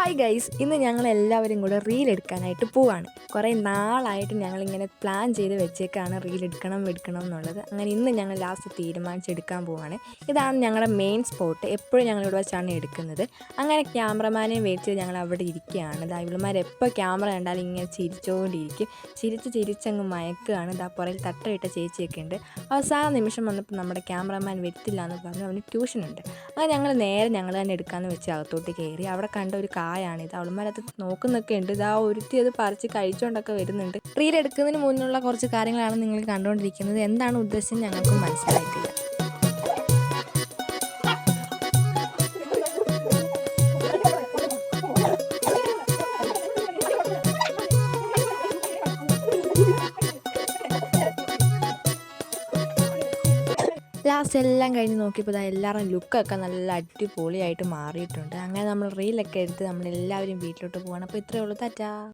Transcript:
Hi guys, ഇന്ന് ഞങ്ങൾ എല്ലാവരും കൂടെ റീൽ എടുക്കാനായിട്ട് പോവാണ്. കുറേ നാളായിട്ട് ഞങ്ങളിങ്ങനെ പ്ലാൻ ചെയ്ത് വെച്ചേക്കാണ് റീൽ എടുക്കണം എന്നുള്ളത്. അങ്ങനെ ഇന്ന് ഞങ്ങൾ ലാസ്റ്റ് തീരുമാനിച്ചെടുക്കാൻ പോവാണ്. ഇതാണ് ഞങ്ങളുടെ മെയിൻ സ്പോട്ട്. എപ്പോഴും ഞങ്ങളിവിടെ വെച്ചാണ് എടുക്കുന്നത്. അങ്ങനെ ക്യാമറമാനെ വെയിറ്റ് ചെയ്ത് ഞങ്ങൾ അവിടെ ഇരിക്കുകയാണ്. ഇവളുമാർ എപ്പോൾ ക്യാമറ കണ്ടാലും ഇങ്ങനെ ചിരിച്ചുകൊണ്ടിരിക്കും. ചിരിച്ചങ്ങ് മയക്കുകയാണ്. പുറയിൽ തട്ടയിട്ട ചേച്ചിയൊക്കെ ഉണ്ട്. അവസാന നിമിഷം വന്നപ്പോൾ നമ്മുടെ ക്യാമറമാൻ വരത്തില്ല എന്ന് പറഞ്ഞു. അവന് ട്യൂഷനുണ്ട്. അങ്ങനെ ഞങ്ങൾ തന്നെ എടുക്കാമെന്ന് വെച്ച് അകത്തോട്ട് കയറി. അവിടെ കണ്ട ഒരു കായാണിത്. അവളുമാരത് നോക്കുന്നൊക്കെ ഉണ്ട്. ഒരുത്തി അത് പറിച്ച് കഴിച്ചുകൊണ്ടൊക്കെ വരുന്നുണ്ട്. റീൽ എടുക്കുന്നതിന് മുന്നുള്ള കുറച്ച് കാര്യങ്ങളാണ് നിങ്ങൾ കണ്ടുകൊണ്ടിരിക്കുന്നത്. എന്താണ് ഉദ്ദേശം ഞങ്ങൾക്ക് മനസ്സിലായിട്ടില്ല. ലാസ്റ്റ് എല്ലാം കഴിഞ്ഞ് നോക്കിയപ്പോൾ എല്ലാവരും ലുക്കൊക്കെ നല്ല അടിപൊളിയായിട്ട് മാറിയിട്ടുണ്ട്. അങ്ങനെ നമ്മൾ റീലൊക്കെ എടുത്ത് നമ്മളെല്ലാവരും വീട്ടിലോട്ട് പോകണം. അപ്പോൾ ഇത്രയേ ഉള്ളൂ. ടാറ്റാ.